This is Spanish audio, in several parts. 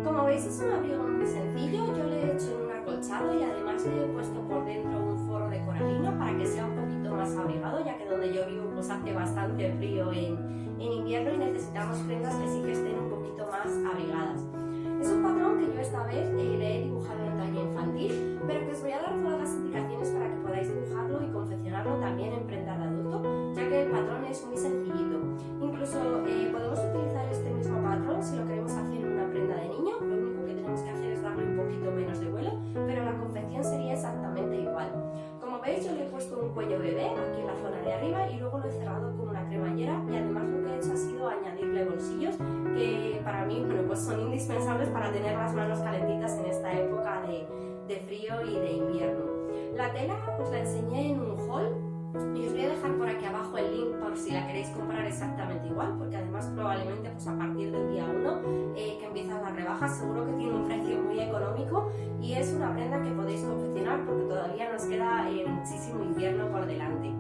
Como veis es un abrigo muy sencillo, yo le he hecho en un acolchado y además le he puesto por dentro un forro de coralina para que sea un poquito más abrigado, ya que donde yo vivo pues hace bastante frío en invierno y necesitamos prendas que sí que estén un poquito más abrigadas. Es un patrón que yo esta vez le he dibujado en talla infantil, pero que os voy a dar todas las indicaciones para que podáis dibujarlo y confeccionarlo también en prenda de adulto, ya que el patrón es muy sencillito. Incluso podemos utilizar este mismo patrón si lo queremos hacer en una prenda de niño. Lo único que tenemos que hacer es darle un poquito menos de vuelo, pero la confección sería exactamente igual. Como veis, yo le he puesto un cuello bebé aquí en la zona de arriba y luego lo he cerrado con una cremallera, y además lo que he hecho ha sido añadirle bolsillos que para mí pues son indispensables para tener las manos calentitas en esta época de frío y de invierno. La tela os la enseñé en un haul y os voy a dejar por aquí abajo el link por si la queréis comprar exactamente igual, porque además probablemente pues a partir del día 1 que empiezan las rebajas seguro que tiene un precio muy económico y es una prenda que podéis confeccionar porque todavía nos queda muchísimo invierno por delante.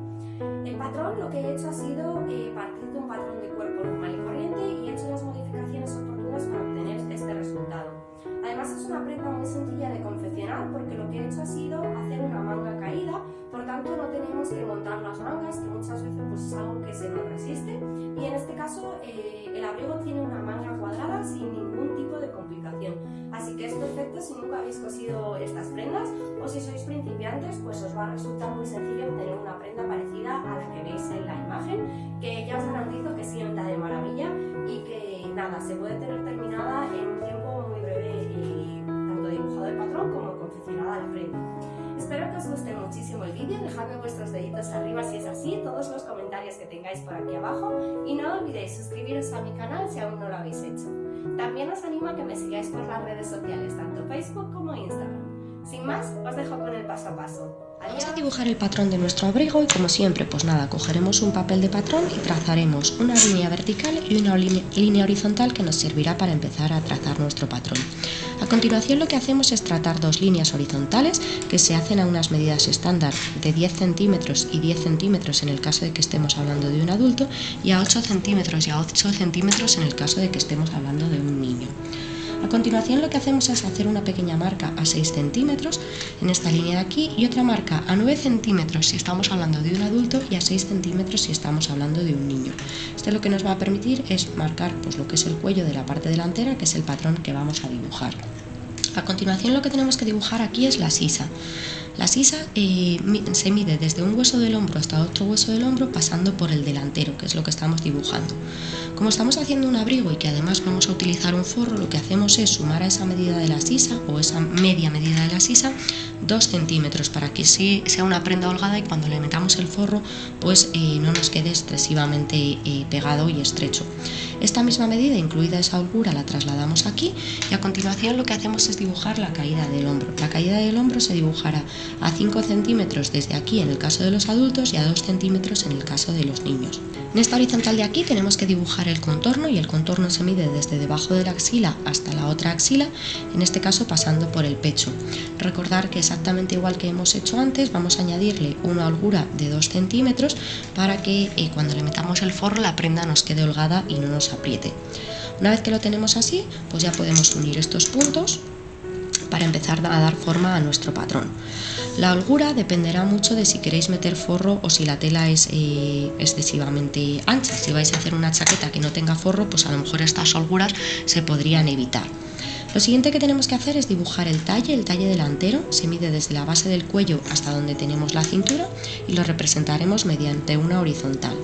El patrón lo que he hecho ha sido partir de un patrón de cuerpo normal y corriente y he hecho las modificaciones oportunas para obtener este resultado. Además es una prenda muy sencilla de confeccionar porque lo que he hecho ha sido hacer una manga caída, por tanto no tenemos que montar las mangas, que muchas veces pues, es algo que se nos resiste, y en este caso el abrigo tiene una manga cuadrada sin ningún tipo de complicación, así que es perfecto si nunca habéis cosido estas prendas o si sois principiantes, pues os va a resultar muy sencillo obtener una prenda parecida a la que veis en la imagen, que ya os garantizo que sienta de maravilla y que nada, se puede tener terminada en un tiempo muy breve, tanto dibujado el patrón como confeccionada al frente. Espero que os guste muchísimo el vídeo, dejadme vuestros deditos arriba si es así, todos los comentarios que tengáis por aquí abajo y no olvidéis suscribiros a mi canal si aún no lo habéis hecho. También os animo a que me sigáis por las redes sociales, tanto Facebook como Instagram. Sin más, os dejo con el paso a paso. Vamos a dibujar el patrón de nuestro abrigo y como siempre, pues nada, cogeremos un papel de patrón y trazaremos una línea vertical y una línea horizontal que nos servirá para empezar a trazar nuestro patrón. A continuación lo que hacemos es trazar dos líneas horizontales que se hacen a unas medidas estándar de 10 centímetros y 10 centímetros en el caso de que estemos hablando de un adulto y a 8 centímetros y a 8 centímetros en el caso de que estemos hablando de un niño. A continuación lo que hacemos es hacer una pequeña marca a 6 centímetros en esta línea de aquí y otra marca a 9 centímetros si estamos hablando de un adulto y a 6 centímetros si estamos hablando de un niño. Esto lo que nos va a permitir es marcar pues, lo que es el cuello de la parte delantera, que es el patrón que vamos a dibujar. A continuación lo que tenemos que dibujar aquí es la sisa. La sisa se mide desde un hueso del hombro hasta otro hueso del hombro pasando por el delantero, que es lo que estamos dibujando. Como estamos haciendo un abrigo y que además vamos a utilizar un forro, lo que hacemos es sumar a esa medida de la sisa o esa media medida de la sisa 2 centímetros para que sea una prenda holgada y cuando le metamos el forro pues no nos quede excesivamente pegado y estrecho. Esta misma medida, incluida esa holgura, la trasladamos aquí y a continuación lo que hacemos es dibujar la caída del hombro. La caída del hombro se dibujará a 5 centímetros desde aquí en el caso de los adultos y a 2 centímetros en el caso de los niños. En esta horizontal de aquí tenemos que dibujar el contorno y el contorno se mide desde debajo de la axila hasta la otra axila, en este caso pasando por el pecho. Recordar que exactamente igual que hemos hecho antes vamos a añadirle una holgura de 2 centímetros para que cuando le metamos el forro la prenda nos quede holgada y no nos apriete. Una vez que lo tenemos así, pues ya podemos unir estos puntos para empezar a dar forma a nuestro patrón. La holgura dependerá mucho de si queréis meter forro o si la tela es excesivamente ancha. Si vais a hacer una chaqueta que no tenga forro, pues a lo mejor estas holguras se podrían evitar. Lo siguiente que tenemos que hacer es dibujar el talle delantero, se mide desde la base del cuello hasta donde tenemos la cintura y lo representaremos mediante una horizontal.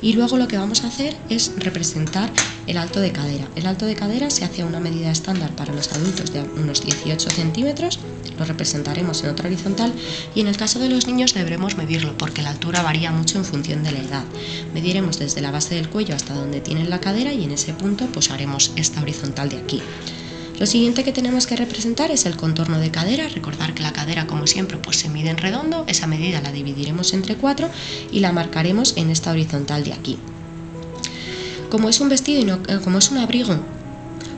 Y luego lo que vamos a hacer es representar el alto de cadera. El alto de cadera se hace a una medida estándar para los adultos de unos 18 centímetros, lo representaremos en otra horizontal y en el caso de los niños deberemos medirlo porque la altura varía mucho en función de la edad. Mediremos desde la base del cuello hasta donde tienen la cadera y en ese punto pues haremos esta horizontal de aquí. Lo siguiente que tenemos que representar es el contorno de cadera. Recordar que la cadera, como siempre, pues se mide en redondo. Esa medida la dividiremos entre 4 y la marcaremos en esta horizontal de aquí. Como es un vestido y como es un abrigo,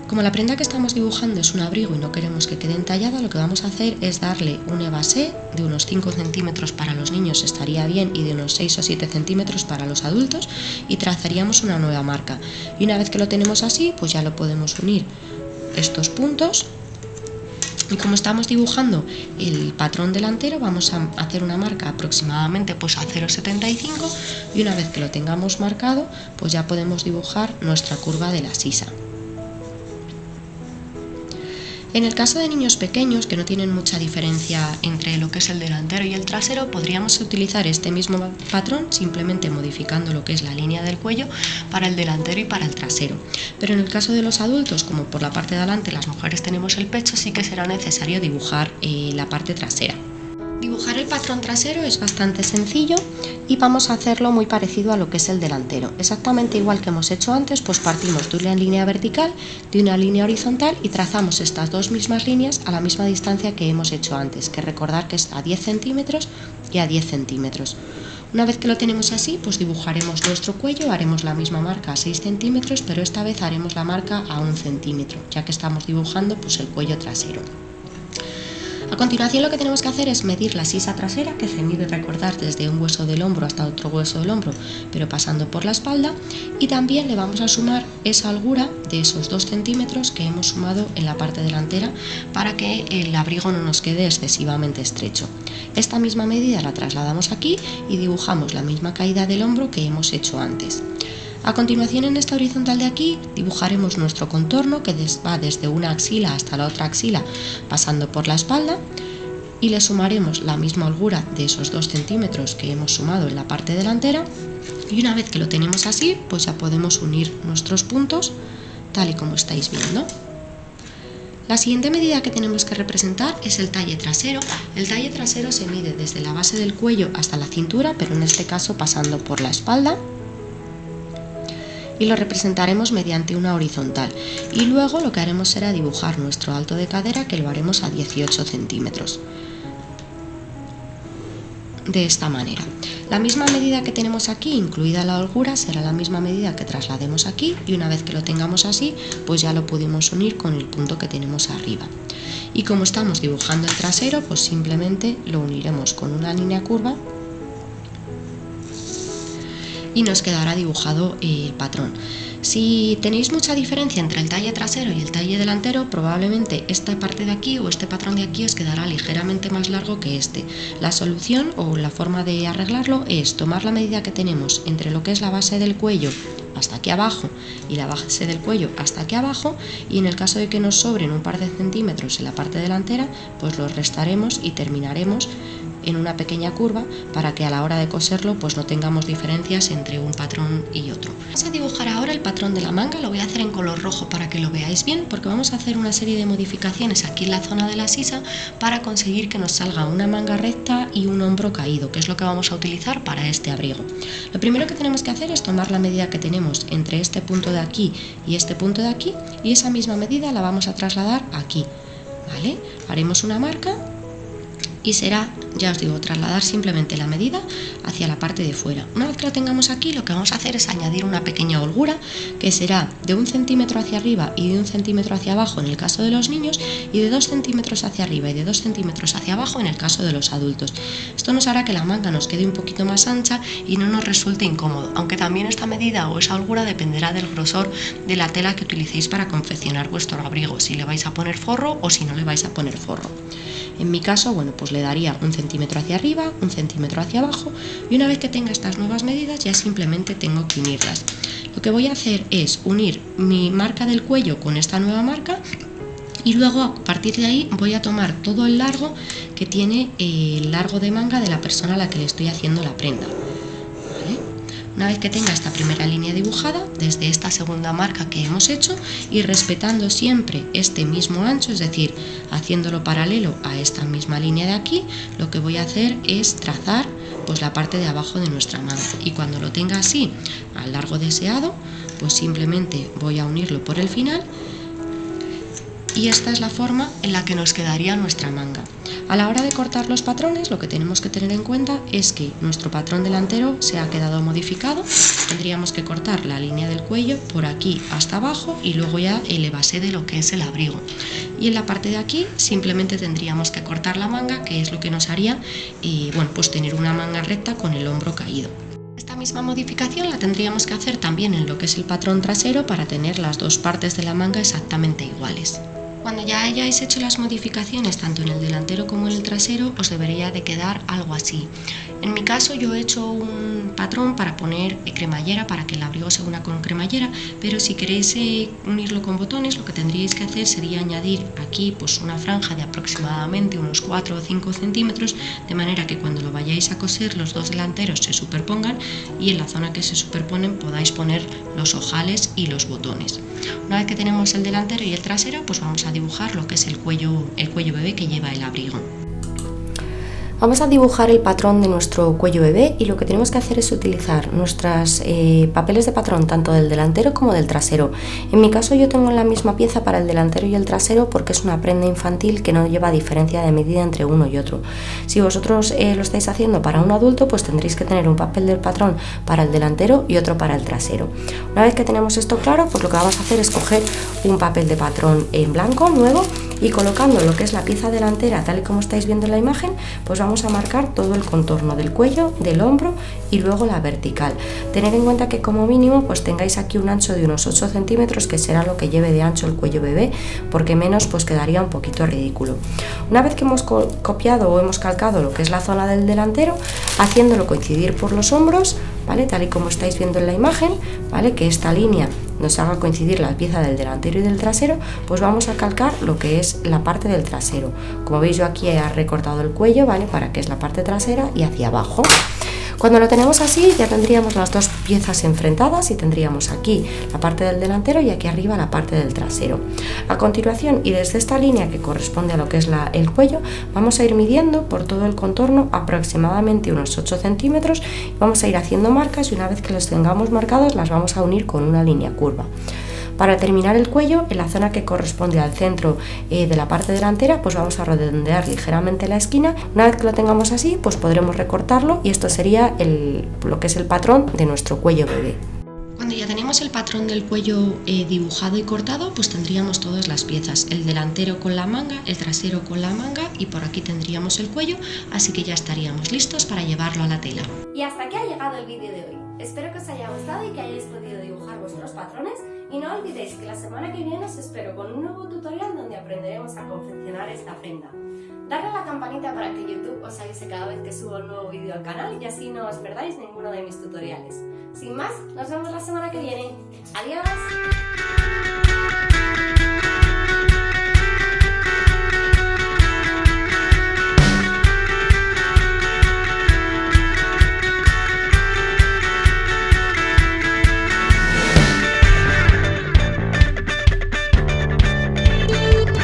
como la prenda que estamos dibujando es un abrigo y no queremos que quede entallada, lo que vamos a hacer es darle un evasé de unos 5 centímetros para los niños estaría bien y de unos 6 o 7 centímetros para los adultos y trazaríamos una nueva marca. Y una vez que lo tenemos así, pues ya lo podemos unir estos puntos. Y como estamos dibujando el patrón delantero, vamos a hacer una marca aproximadamente pues a 0,75 y una vez que lo tengamos marcado, pues ya podemos dibujar nuestra curva de la sisa. En el caso de niños pequeños que no tienen mucha diferencia entre lo que es el delantero y el trasero, podríamos utilizar este mismo patrón simplemente modificando lo que es la línea del cuello para el delantero y para el trasero. Pero en el caso de los adultos, como por la parte de adelante las mujeres tenemos el pecho, sí que será necesario dibujar la parte trasera. Dibujar el patrón trasero es bastante sencillo y vamos a hacerlo muy parecido a lo que es el delantero. Exactamente igual que hemos hecho antes, pues partimos de una línea vertical, de una línea horizontal y trazamos estas dos mismas líneas a la misma distancia que hemos hecho antes, que recordar que es a 10 centímetros y a 10 centímetros. Una vez que lo tenemos así, pues dibujaremos nuestro cuello, haremos la misma marca a 6 centímetros, pero esta vez haremos la marca a 1 centímetro, ya que estamos dibujando pues el cuello trasero. A continuación lo que tenemos que hacer es medir la sisa trasera, que se mide, recordar, desde un hueso del hombro hasta otro hueso del hombro, pero pasando por la espalda, y también le vamos a sumar esa holgura de esos 2 centímetros que hemos sumado en la parte delantera para que el abrigo no nos quede excesivamente estrecho. Esta misma medida la trasladamos aquí y dibujamos la misma caída del hombro que hemos hecho antes. A continuación, en esta horizontal de aquí dibujaremos nuestro contorno, que va desde una axila hasta la otra axila pasando por la espalda, y le sumaremos la misma holgura de esos 2 centímetros que hemos sumado en la parte delantera, y una vez que lo tenemos así, pues ya podemos unir nuestros puntos tal y como estáis viendo. La siguiente medida que tenemos que representar es el talle trasero. El talle trasero se mide desde la base del cuello hasta la cintura, pero en este caso pasando por la espalda, y lo representaremos mediante una horizontal, y luego lo que haremos será dibujar nuestro alto de cadera, que lo haremos a 18 centímetros de esta manera. La misma medida que tenemos aquí, incluida la holgura, será la misma medida que traslademos aquí, y una vez que lo tengamos así, pues ya lo pudimos unir con el punto que tenemos arriba. Y como estamos dibujando el trasero, pues simplemente lo uniremos con una línea curva y nos quedará dibujado el patrón. Si tenéis mucha diferencia entre el talle trasero y el talle delantero, probablemente esta parte de aquí o este patrón de aquí os quedará ligeramente más largo que este. La solución o la forma de arreglarlo es tomar la medida que tenemos entre lo que es la base del cuello hasta aquí abajo y la base del cuello hasta aquí abajo, y en el caso de que nos sobren un par de centímetros en la parte delantera, pues los restaremos y terminaremos en una pequeña curva para que a la hora de coserlo pues no tengamos diferencias entre un patrón y otro. Vamos a dibujar ahora el patrón de la manga. Lo voy a hacer en color rojo para que lo veáis bien, porque vamos a hacer una serie de modificaciones aquí en la zona de la sisa para conseguir que nos salga una manga recta y un hombro caído, que es lo que vamos a utilizar para este abrigo. Lo primero que tenemos que hacer es tomar la medida que tenemos entre este punto de aquí y este punto de aquí, y esa misma medida la vamos a trasladar aquí, ¿vale? Haremos una marca y será, ya os digo, trasladar simplemente la medida hacia la parte de fuera. Una vez que lo tengamos aquí, lo que vamos a hacer es añadir una pequeña holgura, que será de 1 centímetro hacia arriba y de 1 centímetro hacia abajo en el caso de los niños, y de 2 centímetros hacia arriba y de 2 centímetros hacia abajo en el caso de los adultos. Esto nos hará que la manga nos quede un poquito más ancha y no nos resulte incómodo, aunque también esta medida o esa holgura dependerá del grosor de la tela que utilicéis para confeccionar vuestro abrigo, si le vais a poner forro o si no le vais a poner forro. En mi caso, bueno, pues le daría 1 centímetro hacia arriba, 1 centímetro hacia abajo, y una vez que tenga estas nuevas medidas ya simplemente tengo que unirlas. Lo que voy a hacer es unir mi marca del cuello con esta nueva marca, y luego a partir de ahí voy a tomar todo el largo que tiene el largo de manga de la persona a la que le estoy haciendo la prenda. Una vez que tenga esta primera línea dibujada, desde esta segunda marca que hemos hecho, y respetando siempre este mismo ancho, es decir, haciéndolo paralelo a esta misma línea de aquí, lo que voy a hacer es trazar pues la parte de abajo de nuestra manga, y cuando lo tenga así al largo deseado, pues simplemente voy a unirlo por el final, y esta es la forma en la que nos quedaría nuestra manga. A la hora de cortar los patrones, lo que tenemos que tener en cuenta es que nuestro patrón delantero se ha quedado modificado. Tendríamos que cortar la línea del cuello por aquí hasta abajo y luego ya el base de lo que es el abrigo. Y en la parte de aquí simplemente tendríamos que cortar la manga, que es lo que nos haría pues tener una manga recta con el hombro caído. Esta misma modificación la tendríamos que hacer también en lo que es el patrón trasero para tener las dos partes de la manga exactamente iguales. Cuando ya hayáis hecho las modificaciones tanto en el delantero como en el trasero, os debería de quedar algo así. En mi caso yo he hecho un patrón para poner cremallera para que el abrigo se una con cremallera, pero si queréis unirlo con botones, lo que tendríais que hacer sería añadir aquí pues una franja de aproximadamente unos 4 o 5 centímetros, de manera que cuando lo vayáis a coser los dos delanteros se superpongan y en la zona que se superponen podáis poner los ojales y los botones. Una vez que tenemos el delantero y el trasero, pues vamos a dibujar lo que es el cuello bebé que lleva el abrigo. Vamos a dibujar el patrón de nuestro cuello bebé y lo que tenemos que hacer es utilizar nuestros papeles de patrón tanto del delantero como del trasero. En mi caso yo tengo la misma pieza para el delantero y el trasero porque es una prenda infantil que no lleva diferencia de medida entre uno y otro. Si vosotros lo estáis haciendo para un adulto, pues tendréis que tener un papel del patrón para el delantero y otro para el trasero. Una vez que tenemos esto claro, pues lo que vamos a hacer es coger un papel de patrón en blanco nuevo y colocando lo que es la pieza delantera tal y como estáis viendo en la imagen, pues vamos a marcar todo el contorno del cuello, del hombro y luego la vertical. Tened en cuenta que como mínimo pues tengáis aquí un ancho de unos 8 centímetros, que será lo que lleve de ancho el cuello bebé, porque menos pues quedaría un poquito ridículo. Una vez que hemos copiado o hemos calcado lo que es la zona del delantero, haciéndolo coincidir por los hombros, ¿vale? Tal y como estáis viendo en la imagen, ¿vale? Que esta línea nos haga coincidir la pieza del delantero y del trasero, pues vamos a calcar lo que es la parte del trasero. Como veis, yo aquí he recortado el cuello, ¿vale? Para que es la parte trasera y hacia abajo. Cuando lo tenemos así, ya tendríamos las dos piezas enfrentadas y tendríamos aquí la parte del delantero y aquí arriba la parte del trasero. A continuación, y desde esta línea que corresponde a lo que es el cuello, vamos a ir midiendo por todo el contorno aproximadamente unos 8 centímetros. Vamos a ir haciendo marcas y una vez que los tengamos marcados las vamos a unir con una línea curva. Para terminar el cuello, en la zona que corresponde al centro de la parte delantera, pues vamos a redondear ligeramente la esquina. Una vez que lo tengamos así, pues podremos recortarlo y esto sería lo que es el patrón de nuestro cuello bebé. Cuando ya tenemos el patrón del cuello dibujado y cortado, pues tendríamos todas las piezas, el delantero con la manga, el trasero con la manga y por aquí tendríamos el cuello, así que ya estaríamos listos para llevarlo a la tela. Y hasta aquí ha llegado el vídeo de hoy. Espero que os haya gustado y que hayáis podido dibujar vuestros patrones, y no olvidéis que la semana que viene os espero con un nuevo tutorial donde aprenderemos a confeccionar esta prenda. Darle a la campanita para que YouTube os avise cada vez que subo un nuevo vídeo al canal y así no os perdáis ninguno de mis tutoriales. Sin más, nos vemos la semana que viene. ¡Adiós!